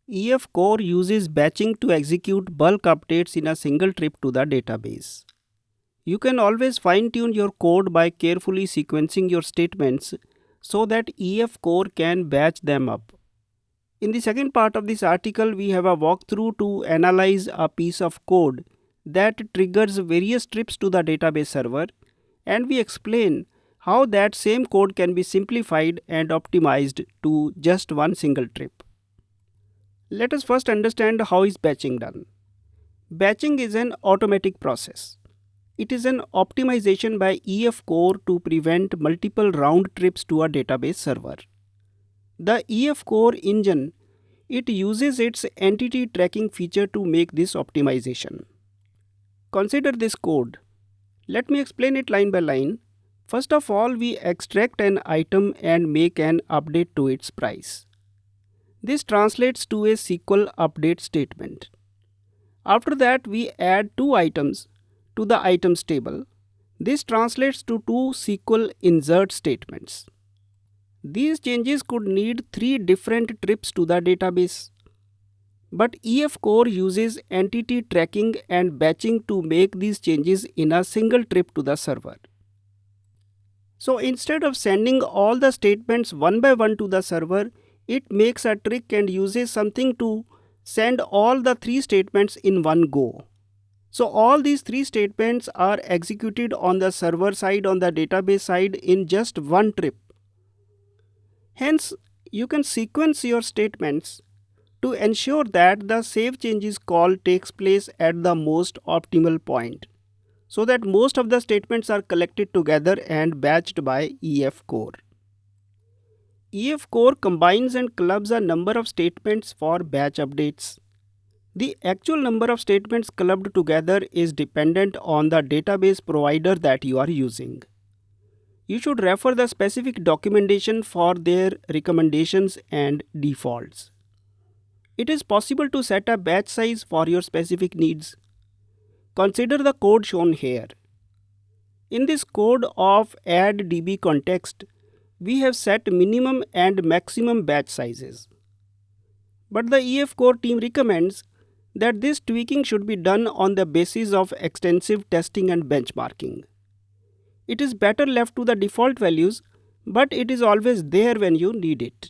EFCore uses batching to execute bulk updates in a single trip to the database. You can always fine-tune your code by carefully sequencing your statements so that EFCore can batch them up. In the second part of this article, we have a walkthrough to analyze a piece of code that triggers various trips to the database server, and we explain how that same code can be simplified and optimized to just one single trip. Let us first understand how is batching done. Batching is an automatic process. It is an optimization by EFCore to prevent multiple round trips to a database server. The EFCore engine, it uses its entity tracking feature to make this optimization. Consider this code. Let me explain it line by line. First of all, we extract an item and make an update to its price. This translates to a SQL update statement. After that, we add two items to the items table. This translates to two SQL insert statements. These changes could need 3 different trips to the database. But EFCore uses entity tracking and batching to make these changes in a single trip to the server. So instead of sending all the statements one by one to the server, it makes a trick and uses something to send all the 3 statements in one go. So all these 3 statements are executed on the server side, on the database side in just one trip. Hence, you can sequence your statements to ensure that the save changes call takes place at the most optimal point, so that most of the statements are collected together and batched by EFCore. EFCore combines and clubs a number of statements for batch updates. The actual number of statements clubbed together is dependent on the database provider that you are using. You should refer the specific documentation for their recommendations and defaults. It is possible to set a batch size for your specific needs. Consider the code shown here. In this code of add_db context, we have set minimum and maximum batch sizes. But the EFCore team recommends that this tweaking should be done on the basis of extensive testing and benchmarking. It is better left to the default values, but it is always there when you need it.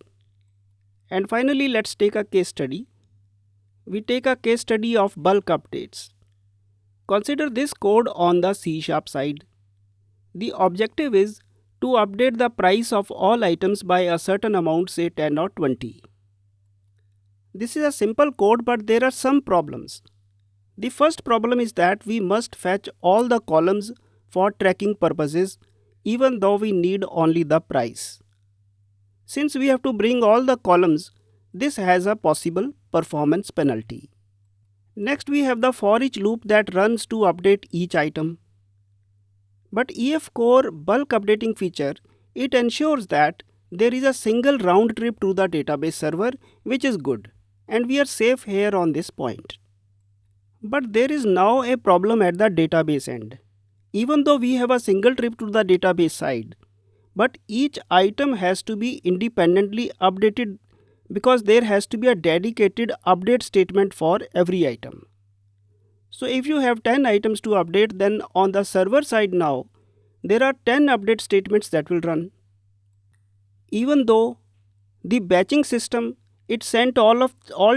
And finally, let's take a case study. We take a case study of bulk updates. Consider this code on the C# side. The objective is to update the price of all items by a certain amount, say 10 or 20. This is a simple code, but there are some problems. The first problem is that we must fetch all the columns for tracking purposes, even though we need only the price. Since we have to bring all the columns, this has a possible performance penalty. Next, we have the for each loop that runs to update each item. But EFCore bulk updating feature, it ensures that there is a single round trip to the database server, which is good, and we are safe here on this point. But there is now a problem at the database end. Even though we have a single trip to the database side, but each item has to be independently updated because there has to be a dedicated update statement for every item. So if you have 10 items to update, then on the server side now, there are 10 update statements that will run. Even though the batching system, it sent all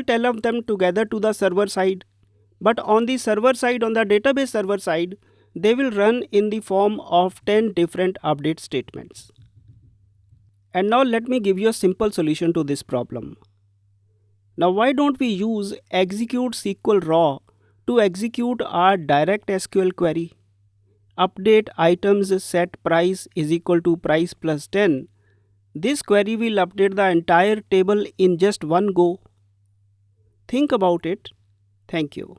10 of them together to the server side, but on the server side, on the database server side, they will run in the form of 10 different update statements. And now let me give you a simple solution to this problem. Now why don't we use execute SQL raw to execute our direct SQL query? Update items set price is equal to price plus 10. This query will update the entire table in just one go. Think about it. Thank you.